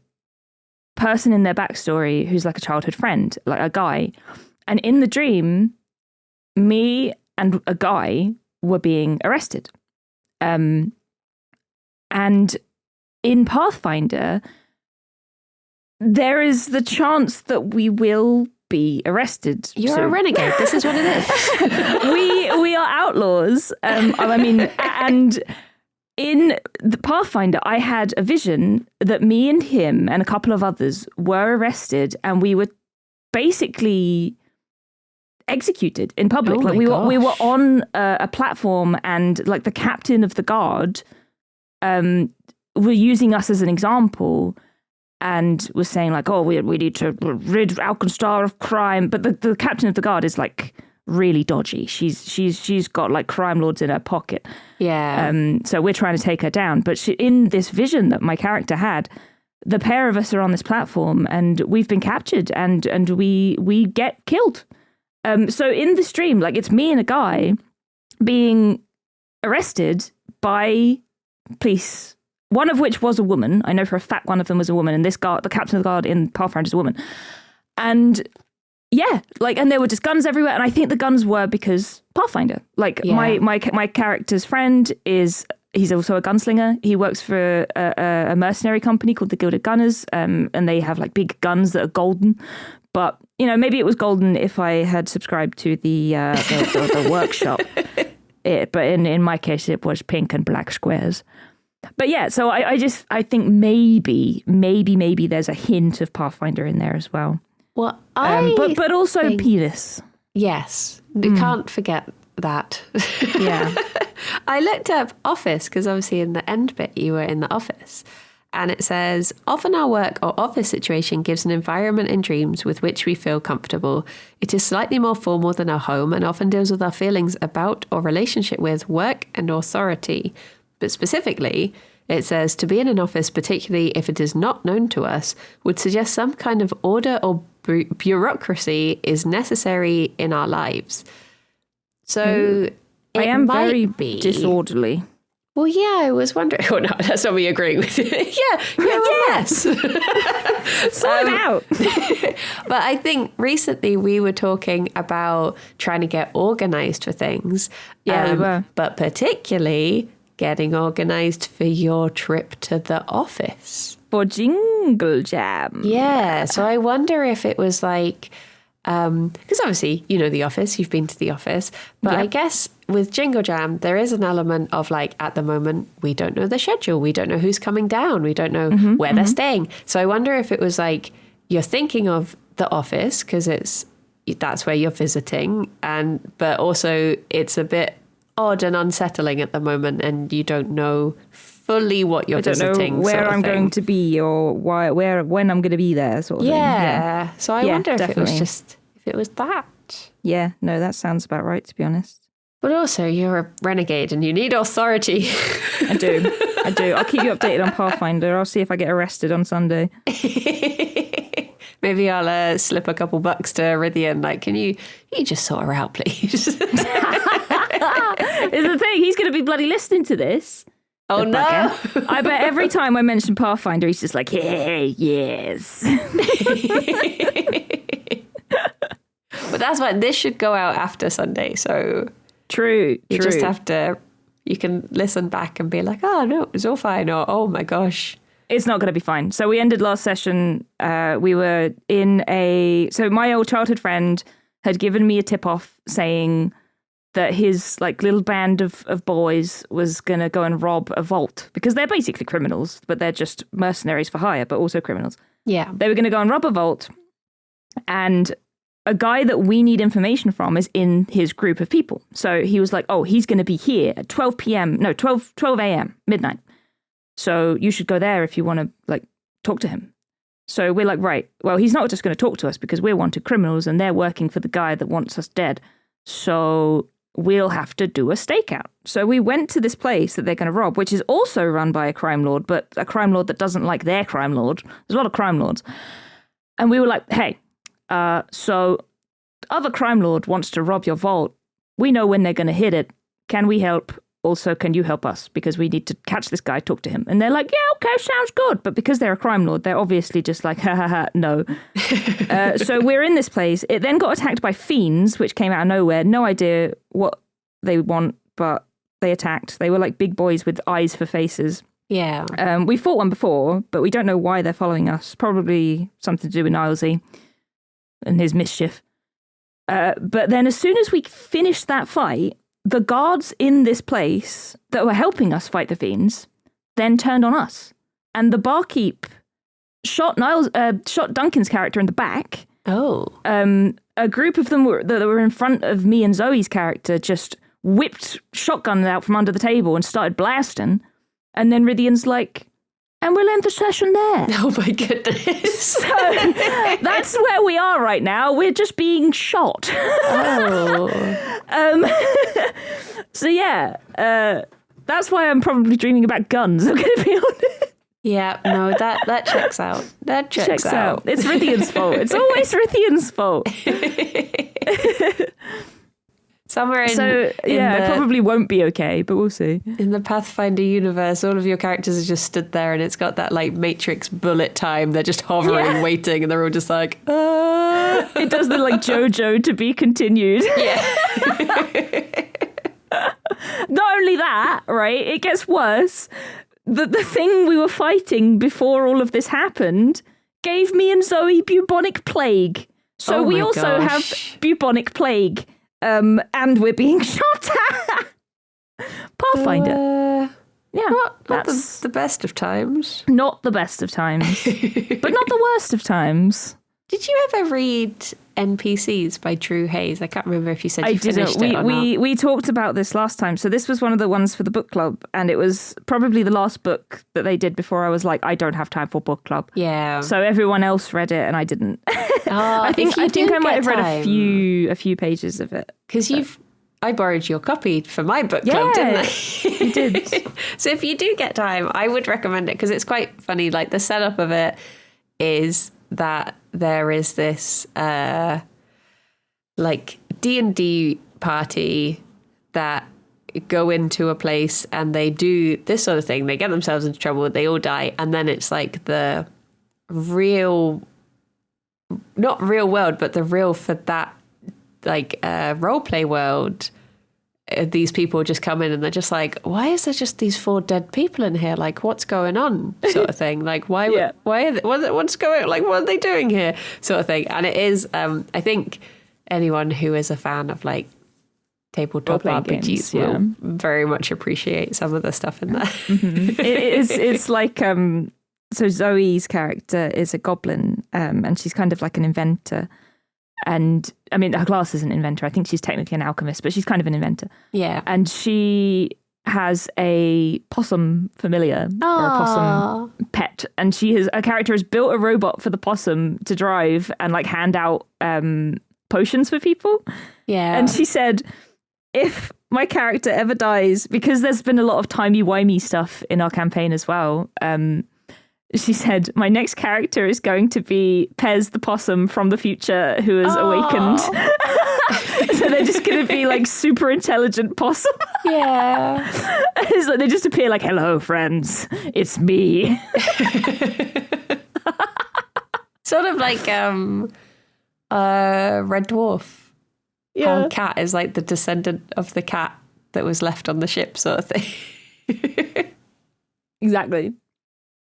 S2: person in their backstory who's like a childhood friend, like a guy. And in the dream, me and a guy were being arrested. And in Pathfinder, there is the chance that we will be arrested.
S1: You're a renegade. This is what it is.
S2: We are outlaws. I mean, and in the Pathfinder, I had a vision that me and him and a couple of others were arrested, and we were basically executed in public.
S1: Oh
S2: like
S1: my
S2: we were
S1: gosh.
S2: on a platform, and like the captain of the guard were using us as an example, and was saying like, oh, we need to rid Alkenstar of crime. But the captain of the guard is like really dodgy. She's got like crime lords in her pocket.
S1: Yeah.
S2: So we're trying to take her down. But in this vision that my character had, the pair of us are on this platform, and we've been captured, and we get killed. So in the stream, like it's me and a guy being arrested by police, one of which was a woman. I know for a fact one of them was a woman, and this guard, the captain of the guard in Pathfinder, is a woman. And yeah, like, and there were just guns everywhere, and I think the guns were because Pathfinder. Like my character's friend he's also a gunslinger. He works for a mercenary company called the Gilded Gunners, and they have like big guns that are golden. But you know, maybe it was golden if I had subscribed to the workshop. But in my case, it was pink and black squares. But yeah, so I think maybe there's a hint of Pathfinder in there as well.
S1: Well,
S2: but also
S1: think-
S2: penis.
S1: Yes, you can't forget that.
S2: Yeah.
S1: I looked up office because obviously in the end bit you were in the office. And it says, often our work or office situation gives an environment in dreams with which we feel comfortable. It is slightly more formal than our home and often deals with our feelings about or relationship with work and authority. But specifically, it says to be in an office, particularly if it is not known to us, would suggest some kind of order or bureaucracy is necessary in our lives. So
S2: I am
S1: might
S2: very
S1: be
S2: disorderly.
S1: Well, yeah, I was wondering. Oh, no, that's not me agreeing with you. Yeah, yes.
S2: Sort it out.
S1: But I think recently we were talking about trying to get organised for things.
S2: Yeah, we were.
S1: But particularly getting organised for your trip to the office.
S2: For Jingle Jam.
S1: Yeah, so I wonder if it was like... because obviously, you know the office, you've been to the office, but I guess with Jingle Jam, there is an element of like, at the moment, we don't know the schedule. We don't know who's coming down. We don't know where they're staying. So I wonder if it was like, you're thinking of the office because that's where you're visiting. But also it's a bit odd and unsettling at the moment and you don't know fully what you're visiting.
S2: I don't know where I'm going to be or when I'm going to be there sort of thing.
S1: Yeah. So I wonder if
S2: definitely.
S1: if it was that.
S2: Yeah, no, that sounds about right, to be honest.
S1: But also, you're a renegade and you need authority.
S2: I do. I'll keep you updated on Pathfinder. I'll see if I get arrested on Sunday.
S1: Maybe I'll slip a couple bucks to Iridian. Like, can you just sort her out, please?
S2: Is the thing. He's going to be bloody listening to this.
S1: Oh, no.
S2: I bet every time I mention Pathfinder, he's just like, hey, yes.
S1: But that's why this should go out after Sunday. So
S2: True.
S1: you just have to, you can listen back and be like, oh, no, it's all fine. Or, oh, my gosh.
S2: It's not going to be fine. So we ended last session. We were so my old childhood friend had given me a tip off saying that his like little band of boys was going to go and rob a vault because they're basically criminals, but they're just mercenaries for hire, but also criminals.
S1: Yeah.
S2: They were going to go and rob a vault, and a guy that we need information from is in his group of people. So he was like, oh, he's going to be here at 12 a.m., midnight. So you should go there if you want to like talk to him. So we're like, right, well, he's not just going to talk to us because we're wanted criminals and they're working for the guy that wants us dead. So we'll have to do a stakeout. So we went to this place that they're going to rob, which is also run by a crime lord, but a crime lord that doesn't like their crime lord. There's a lot of crime lords. And we were like, hey, so other crime lord wants to rob your vault. We know when they're going to hit it. Can we help? Also, can you help us? Because we need to catch this guy, talk to him. And they're like, yeah, okay, sounds good. But because they're a crime lord, they're obviously just like, ha ha ha, no. So we're in this place. It then got attacked by fiends, which came out of nowhere. No idea what they want, but they attacked. They were like big boys with eyes for faces.
S1: Yeah.
S2: We fought one before, but we don't know why they're following us. Probably something to do with Nilesy. and his mischief. But then as soon as we finished that fight, the guards in this place that were helping us fight the fiends then turned on us. And the barkeep shot Duncan's character in the back.
S1: Oh.
S2: A group of them that were in front of me and Zoe's character just whipped shotguns out from under the table and started blasting. And then Rythian's like, and we'll end the session there.
S1: Oh my goodness.
S2: So that's where we are right now. We're just being shot.
S1: Oh.
S2: So yeah, that's why I'm probably dreaming about guns, I'm going to be honest.
S1: Yeah, no, that checks out. That checks out.
S2: It's Rythian's fault. It's always Rythian's fault.
S1: Somewhere
S2: it probably won't be okay, but we'll see.
S1: In the Pathfinder universe, all of your characters are just stood there and it's got that like Matrix bullet time. They're just hovering, waiting, and they're all just like,
S2: It does the like JoJo to be continued.
S1: Yeah.
S2: Not only that, right? It gets worse. The thing we were fighting before all of this happened gave me and Zoe bubonic plague. So we also have bubonic plague. And we're being shot at. Pathfinder.
S1: Not the best of times.
S2: Not the best of times. But not the worst of times.
S1: Did you ever read NPCs by Drew Hayes? I can't remember if you said you finished it or not.
S2: We talked about this last time. So this was one of the ones for the book club, and it was probably the last book that they did before I was like, I don't have time for book club.
S1: Yeah.
S2: So everyone else read it, and I didn't. I think I might have read a few pages of it.
S1: Because I borrowed your copy for my book club, didn't I?
S2: You did.
S1: So if you do get time, I would recommend it because it's quite funny. Like the setup of it is that there is this like D&D party that go into a place and they do this sort of thing. They get themselves into trouble, they all die, and then it's like the real, not real world, but the real for that like role play world. These people just come in and they're just like, why is there just these 4 dead people in here? Like, what's going on? Sort of thing. Like, why are they, what's going on? Like, what are they doing here? Sort of thing. And it is, I think anyone who is a fan of like tabletop RPGs will very much appreciate some of the stuff in there.
S2: Mm-hmm. It's like, so Zoe's character is a goblin, and she's kind of like an inventor. And I mean, her class is an inventor. I think she's technically an alchemist, but she's kind of an inventor.
S1: Yeah.
S2: And she has a possum familiar or a possum pet. And her character has built a robot for the possum to drive and like hand out potions for people.
S1: Yeah.
S2: And she said, if my character ever dies, because there's been a lot of timey-wimey stuff in our campaign as well, she said, my next character is going to be Pez the possum from the future who has awakened. So they're just going to be like super intelligent possum.
S1: Yeah.
S2: It's like they just appear like, hello, friends, it's me.
S1: Sort of like Red Dwarf.
S2: Yeah.
S1: How Cat is like the descendant of the cat that was left on the ship sort of thing.
S2: Exactly.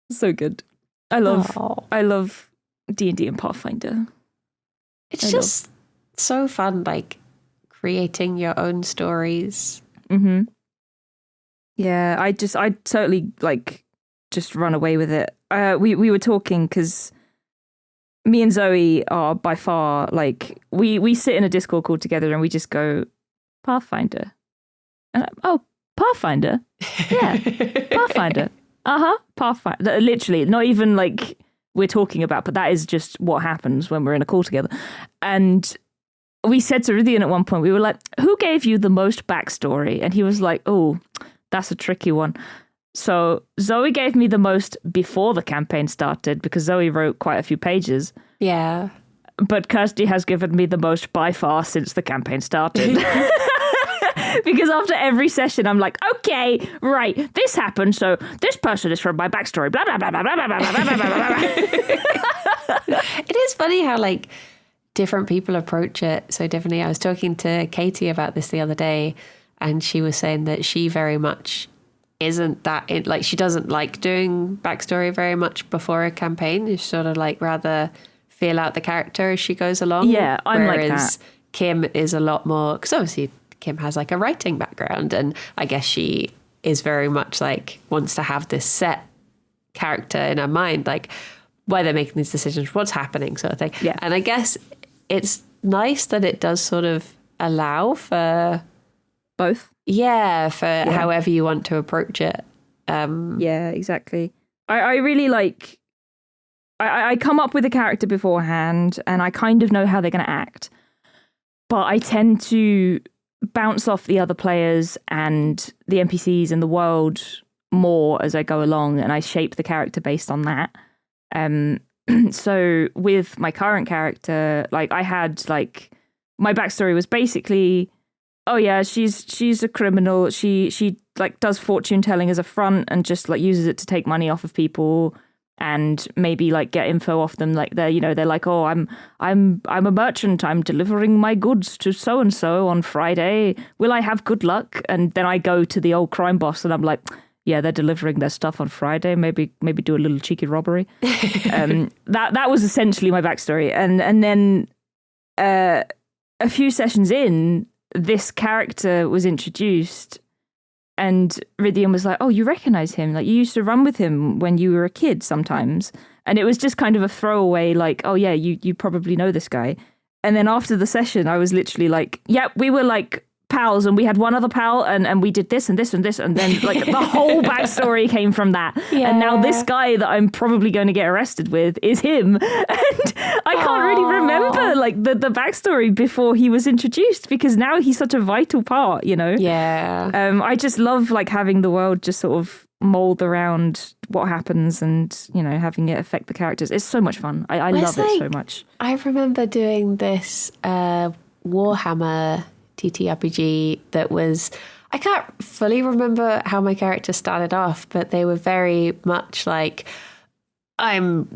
S2: So good. I love D&D and Pathfinder.
S1: It's just so fun, like creating your own stories.
S2: Mm-hmm. Yeah, I totally like just run away with it. We were talking because me and Zoe are by far like we sit in a Discord call together and we just go Pathfinder. And Pathfinder? Yeah, Pathfinder. Pathfinder. Literally, not even like we're talking about, but that is just what happens when we're in a call together. And we said to Rythian at one point, we were like, who gave you the most backstory? And he was like, oh, that's a tricky one. So Zoe gave me the most before the campaign started because Zoe wrote quite a few pages.
S1: Yeah.
S2: But Kirsty has given me the most by far since the campaign started. Because after every session, I'm like, okay, right, this happened, so this person is from my backstory, blah, blah, blah, blah, blah, blah, blah, blah, blah, blah.
S1: It is funny how, like, different people approach it so differently. I was talking to Katie about this the other day, and she was saying that she very much isn't that, she doesn't like doing backstory very much before a campaign. It's sort of, like, rather feel out the character as she goes along.
S2: Yeah, I'm like
S1: whereas
S2: that.
S1: Kim is a lot more, because obviously Kim has like a writing background, and I guess she is very much like wants to have this set character in her mind, like why they're making these decisions, what's happening, sort of thing.
S2: Yeah.
S1: And I guess it's nice that it does sort of allow for
S2: Both.
S1: however you want to approach it.
S2: Yeah, exactly. I really like... I come up with a character beforehand and I kind of know how they're going to act. But I tend to bounce off the other players and the NPCs and the world more as I go along, and I shape the character based on that. So with my current character, like I had like my backstory was basically, oh yeah, she's a criminal. She like does fortune telling as a front and just like uses it to take money off of people and maybe like get info off them. Like they're like, oh, I'm a merchant. I'm delivering my goods to so and so on Friday. Will I have good luck? And then I go to the old crime boss and I'm like, yeah, they're delivering their stuff on Friday. Maybe do a little cheeky robbery. That was essentially my backstory. And then a few sessions in, this character was introduced. And Rydian was like, oh, you recognize him? Like, you used to run with him when you were a kid sometimes. And it was just kind of a throwaway, like, oh, yeah, you probably know this guy. And then after the session, I was literally like, yeah, we were like pals and we had one other pal and we did this and this and this. And then like the whole backstory came from that. Yeah. And now this guy that I'm probably going to get arrested with is him. And I can't really remember like the backstory before he was introduced because now he's such a vital part, you know?
S1: Yeah.
S2: I just love like having the world just sort of mold around what happens and, you know, having it affect the characters. It's so much fun. I love it so much.
S1: I remember doing this Warhammer TTRPG that was, I can't fully remember how my character started off, but they were very much like, I'm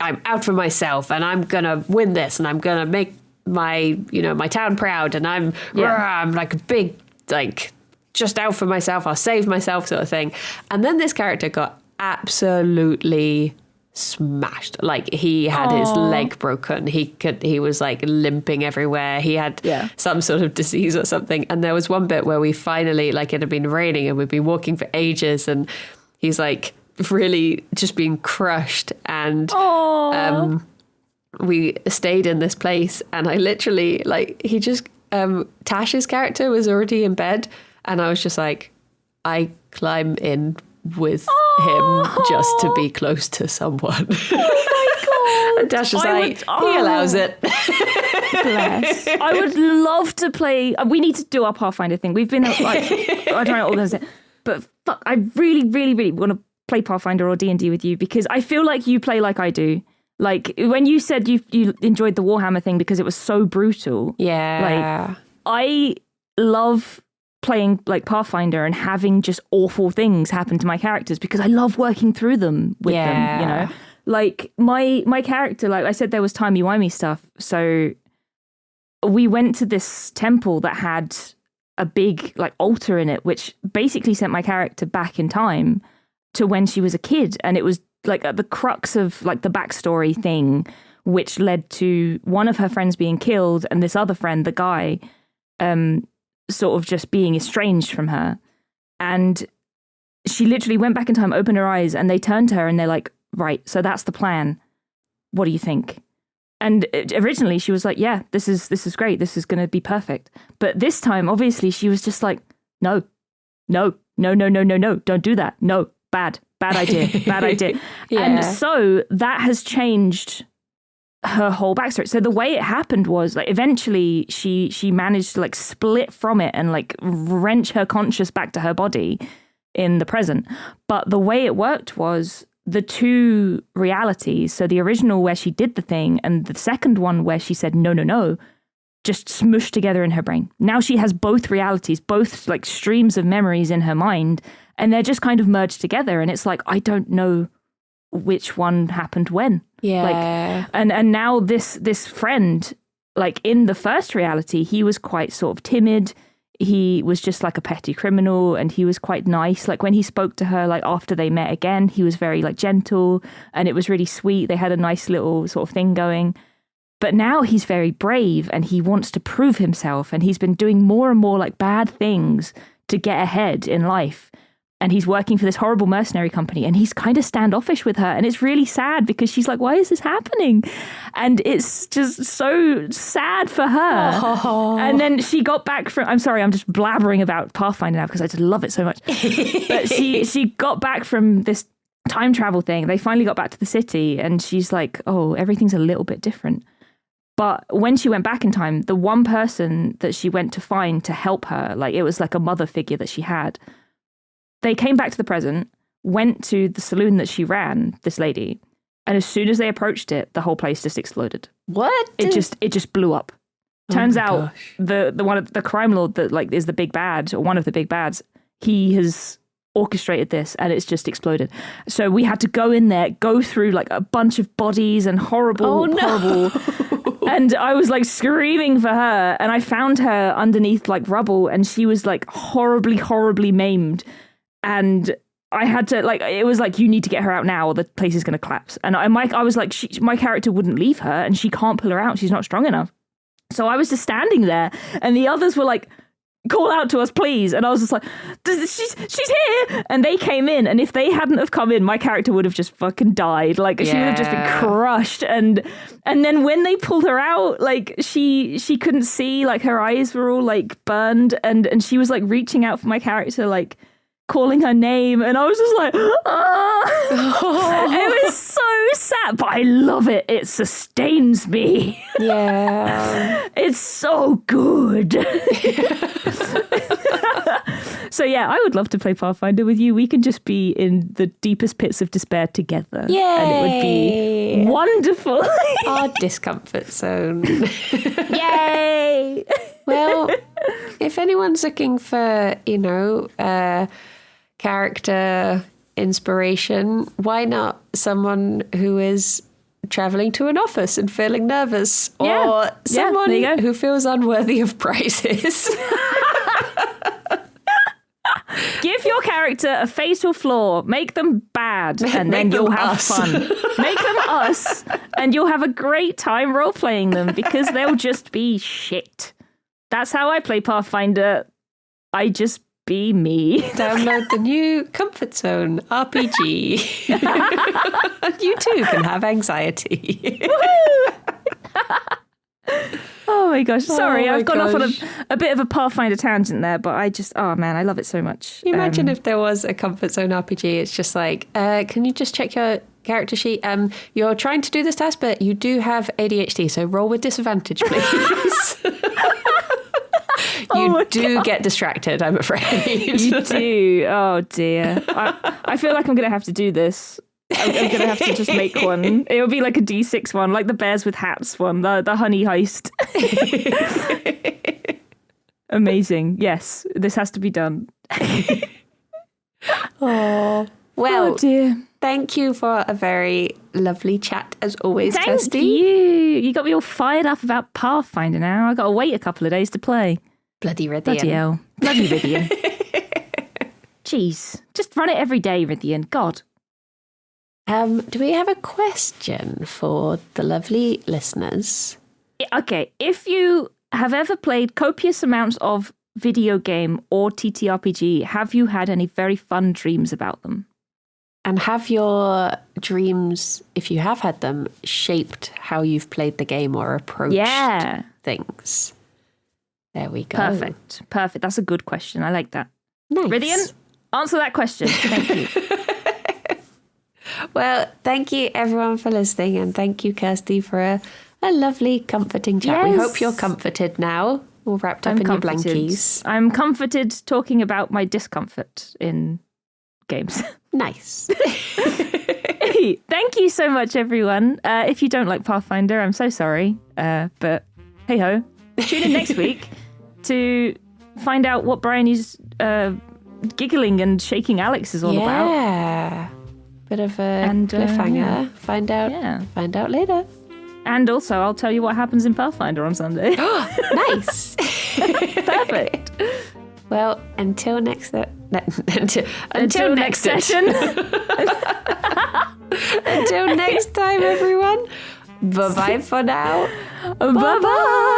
S1: out for myself and I'm gonna win this and I'm gonna make my town proud and I'm like a big, like just out for myself, I'll save myself sort of thing. And then this character got absolutely smashed. Like he had his leg broken. He was like limping everywhere. He had some sort of disease or something. And there was one bit where we finally, like it had been raining and we'd been walking for ages and he's like really just being crushed. And we stayed in this place and I literally like, he just, Tash's character was already in bed and I was just like, I climb in with him just to be close to someone. Oh my god! And Dash was like, he allows it.
S2: Bless. I would love to play. We need to do our Pathfinder thing. We've been like, I don't know all this, but fuck, I really, really, really want to play Pathfinder or D&D with you because I feel like you play like I do. Like when you said you enjoyed the Warhammer thing because it was so brutal.
S1: Yeah.
S2: Like I love playing like Pathfinder and having just awful things happen to my characters because I love working through them with them, you know? Like my character, like I said, there was timey-wimey stuff. So we went to this temple that had a big like altar in it, which basically sent my character back in time to when she was a kid. And it was like at the crux of like the backstory thing, which led to one of her friends being killed and this other friend, the guy, sort of just being estranged from her. And she literally went back in time, opened her eyes, and they turned to her and they're like, right, so that's the plan. What do you think? And originally she was like, yeah, this is great. This is going to be perfect. But this time, obviously, she was just like, no, don't do that. No, bad idea, bad idea.
S1: Yeah.
S2: And so that has changed her whole backstory. So the way it happened was like eventually she managed to like split from it and like wrench her conscious back to her body in the present. But the way it worked was the two realities, so the original where she did the thing and the second one where she said no, just smushed together in her brain. Now she has both realities, both like streams of memories in her mind, and they're just kind of merged together. And it's like, I don't know which one happened when.
S1: Yeah.
S2: Like, and now this friend, like in the first reality, he was quite sort of timid, he was just like a petty criminal, and he was quite nice. Like when he spoke to her, like after they met again, he was very like gentle, and it was really sweet. They had a nice little sort of thing going. But now he's very brave, and he wants to prove himself, and he's been doing more and more like bad things to get ahead in life. And he's working for this horrible mercenary company, and he's kind of standoffish with her. And it's really sad because she's like, why is this happening? And it's just so sad for her. Oh. And then she got back from, I'm sorry, I'm just blabbering about Pathfinder now because I just love it so much. But she got back from this time travel thing. They finally got back to the city, and she's like, oh, everything's a little bit different. But when she went back in time, the one person that she went to find to help her, like it was like a mother figure that she had, they came back to the present, went to the saloon that she ran, this lady, and as soon as they approached it, the whole place just exploded.
S1: What?
S2: It just blew up. Turns out the one of the crime lord that like is the big bad, or one of the big bads, he has orchestrated this, and it's just exploded. So we had to go in there, go through like a bunch of bodies and horrible. And I was like screaming for her, and I found her underneath like rubble, and she was like horribly maimed. And I had to like, it was like, you need to get her out now or the place is going to collapse. And I was like, my character wouldn't leave her, and she can't pull her out. She's not strong enough. So I was just standing there, and the others were like, call out to us, please. And I was just like, she's here. And they came in, and if they hadn't have come in, my character would have just fucking died. Like she would have just been crushed. And then when they pulled her out, like she couldn't see, like her eyes were all like burned, and she was like reaching out for my character, like calling her name, and I was just like, oh. It was so sad, but I love it. It sustains me.
S1: Yeah.
S2: It's so good. So yeah, I would love to play Pathfinder with you. We can just be in the deepest pits of despair together.
S1: Yay.
S2: And it would be wonderful.
S1: Our discomfort zone.
S2: Yay!
S1: Well, if anyone's looking for, character inspiration, why not someone who is traveling to an office and feeling nervous, or someone who feels unworthy of prizes?
S2: Give your character a fatal flaw, make them bad, and then you'll have fun. Make them us, and you'll have a great time role-playing them, because they'll just be shit. That's how I play Pathfinder. I just be me.
S1: Download the new Comfort Zone RPG. You too can have anxiety.
S2: Oh my gosh. Sorry, I've gone off on a bit of a Pathfinder tangent there, but I just, oh man, I love it so much.
S1: Can you imagine if there was a Comfort Zone RPG? It's just like, can you just check your character sheet? You're trying to do this task, but you do have ADHD, so roll with disadvantage, please. You do get distracted, I'm afraid.
S2: You do. Oh dear. I feel like I'm going to have to do this. I'm going to have to just make one. It'll be like a D6 one, like the Bears with Hats one, the honey heist. Amazing. Yes, this has to be done.
S1: Oh, well,
S2: oh dear.
S1: Thank you for a very lovely chat, as always, Kirsty.
S2: Thank you. You got me all fired up about Pathfinder now. I got to wait a couple of days to play.
S1: Bloody Rithian.
S2: Bloody hell. Bloody Rithian. Jeez. Just run it every day, Rithian. God.
S1: Do we have a question for the lovely listeners?
S2: Okay. If you have ever played copious amounts of video game or TTRPG, have you had any very fun dreams about them?
S1: And have your dreams, if you have had them, shaped how you've played the game or approached things? There we go.
S2: Perfect. That's a good question. I like that.
S1: Nice.
S2: Rithian, answer that question. Thank you.
S1: Well, thank you everyone for listening, and thank you, Kirsty, for a lovely, comforting chat.
S2: Yes.
S1: We hope you're comforted now, all wrapped up in your blankies.
S2: I'm comforted talking about my discomfort in games.
S1: Nice.
S2: Thank you so much, everyone. If you don't like Pathfinder, I'm so sorry. But hey ho, tune in next week to find out what Bryony's giggling and shaking Alex is all about.
S1: Yeah. Bit of a cliffhanger.
S2: Yeah.
S1: Find out later.
S2: And also, I'll tell you what happens in Pathfinder on Sunday.
S1: Nice.
S2: Perfect.
S1: Well, until next
S2: Until next session.
S1: Until next time, everyone. Bye-bye for now.
S2: Bye-bye.